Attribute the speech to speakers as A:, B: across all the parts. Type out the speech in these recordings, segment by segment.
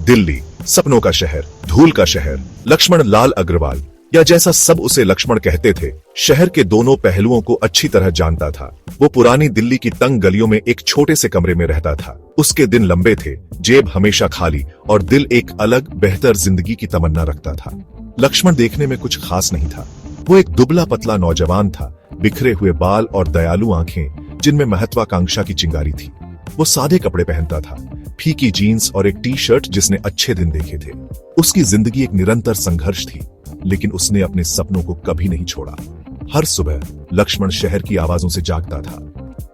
A: दिल्ली, सपनों का शहर, धूल का शहर, लक्ष्मण लाल अग्रवाल, या जैसा सब उसे लक्ष्मण कहते थे, शहर के दोनों पहलुओं को अच्छी तरह जानता था। वो पुरानी दिल्ली की तंग गलियों में एक छोटे से कमरे में रहता था। उसके दिन लंबे थे, जेब हमेशा खाली और दिल एक अलग बेहतर जिंदगी की तमन्ना रखता था। लक्ष्मण देखने में कुछ खास नहीं था। वो एक दुबला पतला नौजवान था, बिखरे हुए बाल और दयालु आंखें जिनमें महत्वाकांक्षा की चिंगारी थी। वो सादे कपड़े पहनता था, फीकी जीन्स और एक टी शर्ट जिसने अच्छे दिन देखे थे। उसकी जिंदगी एक निरंतर संघर्ष थी, लेकिन उसने अपने सपनों को कभी नहीं छोड़ा। हर सुबह लक्ष्मण शहर की आवाजों से जागता था।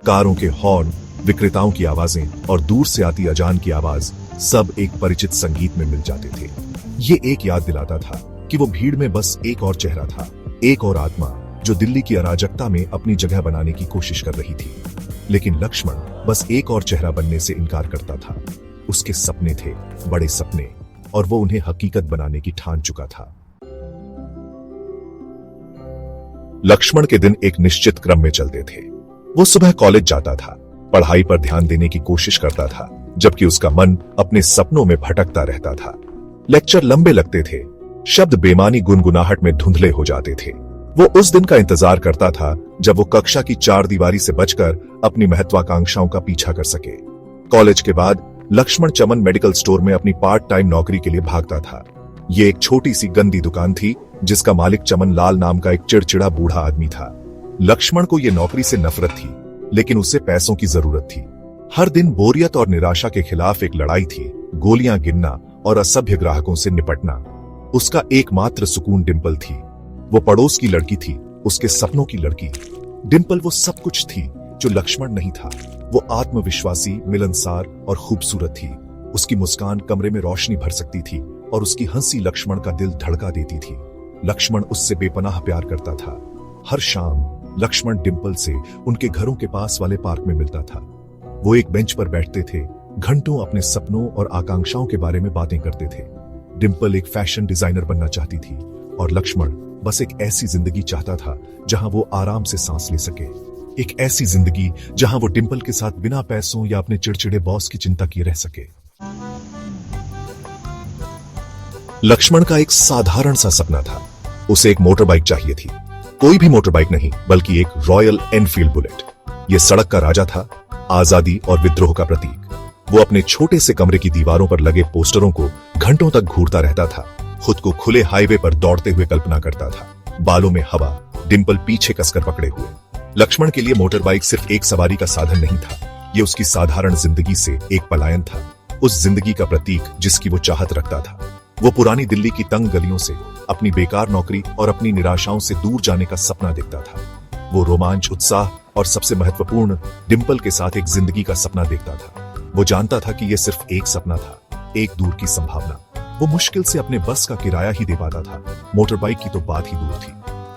A: कारों के हॉर्न, विक्रेताओं की आवाजें और दूर से आती अजान की आवाज सब एक परिचित संगीत में मिल जाते थे। ये एक याद दिलाता था कि वो भीड़ में बस एक और चेहरा था, एक और आत्मा जो दिल्ली की अराजकता में अपनी जगह बनाने की कोशिश कर रही थी। लेकिन लक्ष्मण बस एक और चेहरा बनने से इनकार करता था। उसके सपने थे, बड़े सपने, और वो उन्हें हकीकत बनाने की ठान चुका था। लक्ष्मण के दिन एक निश्चित क्रम में चलते थे। वो सुबह कॉलेज जाता था, पढ़ाई पर ध्यान देने की कोशिश करता था, जबकि उसका मन अपने सपनों में भटकता रहता था। लेक्चर लंबे लगते थे, शब्द बेमानी गुनगुनाहट में धुंधले हो जाते थे। वो उस दिन का इंतजार करता था जब वो कक्षा की चार दीवारी से बचकर अपनी महत्वाकांक्षाओं का पीछा कर सके। कॉलेज के बाद लक्ष्मण चमन मेडिकल स्टोर में अपनी पार्ट टाइम नौकरी के लिए भागता था। ये एक छोटी सी गंदी दुकान थी जिसका मालिक चमन लाल नाम का एक चिड़चिड़ा बूढ़ा आदमी था। लक्ष्मण को यह नौकरी से नफरत थी, लेकिन उसे पैसों की जरूरत थी। हर दिन बोरियत और निराशा के खिलाफ एक लड़ाई थी, गोलियां गिनना और असभ्य ग्राहकों से निपटना। उसका एकमात्र सुकून डिंपल थी। वो पड़ोस की लड़की थी, उसके सपनों की लड़की। डिंपल वो सब कुछ थी जो लक्ष्मण नहीं था। वो आत्मविश्वासी, मिलनसार और खूबसूरत थी। उसकी मुस्कान कमरे में रोशनी भर सकती थी और उसकी हंसी लक्ष्मण का दिल धड़का देती थी। लक्ष्मण उससे बेपनाह प्यार करता था। हर शाम लक्ष्मण डिंपल से उनके घरों के पास वाले पार्क में मिलता था। वो एक बेंच पर बैठते थे, घंटों अपने सपनों और आकांक्षाओं के बारे में बातें करते थे। डिंपल एक फैशन डिजाइनर बनना चाहती थी और लक्ष्मण बस एक ऐसी जिंदगी चाहता था जहां वो आराम से सांस ले सके। एक ऐसी जिंदगी जहां वो डिंपल के साथ बिना पैसों या अपने चिड़चिड़े बॉस की चिंता किए रह सके। लक्ष्मण का एक साधारण सा सपना था। उसे एक मोटर बाइक चाहिए थी। कोई भी मोटर बाइक नहीं, बल्कि एक रॉयल एनफील्ड बुलेट। यह सड़क का राजा था, आजादी और विद्रोह का प्रतीक। वो अपने छोटे से कमरे की दीवारों पर लगे पोस्टरों को घंटों तक घूरता रहता था। खुद को खुले हाईवे पर दौड़ते हुए कल्पना करता था, बालों में हवा, डिंपल पीछे कसकर पकड़े हुए। लक्ष्मण के लिए मोटर बाइक सिर्फ एक सवारी का साधन नहीं था, ये उसकी साधारण जिंदगी से एक पलायन था। उस जिंदगी का प्रतीक जिसकी वो चाहत रखता था। वो पुरानी दिल्ली की तंग गलियों से, अपनी बेकार नौकरी और अपनी निराशाओं से दूर जाने का सपना देखता था। वो रोमांच, उत्साह और सबसे महत्वपूर्ण, डिंपल के साथ एक जिंदगी का सपना देखता था। वो जानता था कि यह सिर्फ एक सपना था, एक दूर की संभावना। वो मुश्किल से अपने बस का किराया ही दे पाता था, मोटर बाइक की तो बात ही दूर थी।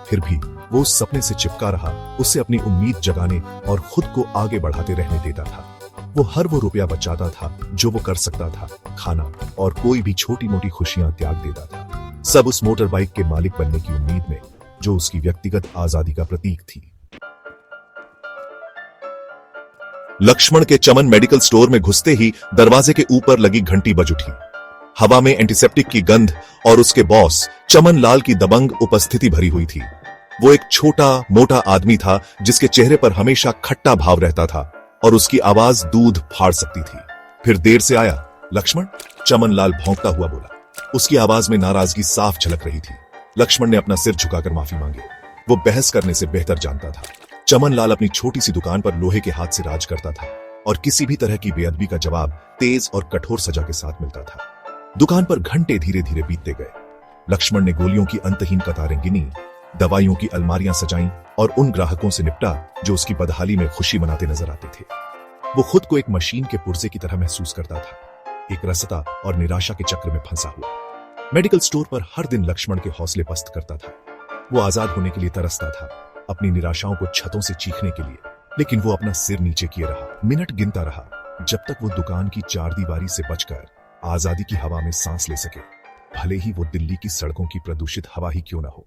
A: फिर भी वो उस सपने से चिपका रहा, उसे अपनी उम्मीद जगाने और खुद को आगे बढ़ाते रहने देता था। वो हर वो रुपया बचाता था जो वो कर सकता था, खाना और कोई भी छोटी मोटी खुशियां त्याग देता था, सब उस मोटर बाइक के मालिक बनने की उम्मीद में, जो उसकी व्यक्तिगत आजादी का प्रतीक थी। लक्ष्मण के चमन मेडिकल स्टोर में घुसते ही दरवाजे के ऊपर लगी घंटी बज उठी। हवा में एंटीसेप्टिक की गंध और उसके बॉस चमन लाल की दबंग उपस्थिति भरी हुई थी। वो एक छोटा मोटा आदमी था जिसके चेहरे पर हमेशा खट्टा भाव रहता था और उसकी आवाज दूध फाड़ सकती थी। फिर देर से आया लक्ष्मण, चमन लाल भौंकता हुआ बोला। उसकी आवाज में नाराजगी साफ झलक रही थी। लक्ष्मण ने अपना सिर झुकाकर माफी मांगी। वो बहस करने से बेहतर जानता था। चमन लाल अपनी छोटी सी दुकान पर लोहे के हाथ से राज करता था और किसी भी तरह की बेअदबी का जवाब तेज और कठोर सजा के साथ मिलता था। दुकान पर घंटे धीरे धीरे बीतते गए। लक्ष्मण ने गोलियों की अंतहीन कतारें गिनी, दवाइयों की अलमारियां सजाईं और उन ग्राहकों से निपटा जो उसकी बदहाली में खुशी मनाते नजर आते थे। वो खुद को एक मशीन के पुर्जे की तरह महसूस करता था, एक रसता और निराशा के चक्र में फंसा हुआ। मेडिकल स्टोर पर हर दिन लक्ष्मण के हौसले पस्त करता था। वो आजाद होने के लिए तरसता था, अपनी निराशाओं को छतों से चीखने के लिए। लेकिन वो अपना सिर नीचे किए रहा, मिनट गिनता रहा, जब तक वो दुकान की चार दीवारी से बचकर आजादी की हवा में सांस ले सके, भले ही वो दिल्ली की सड़कों की प्रदूषित हवा ही क्यों न हो।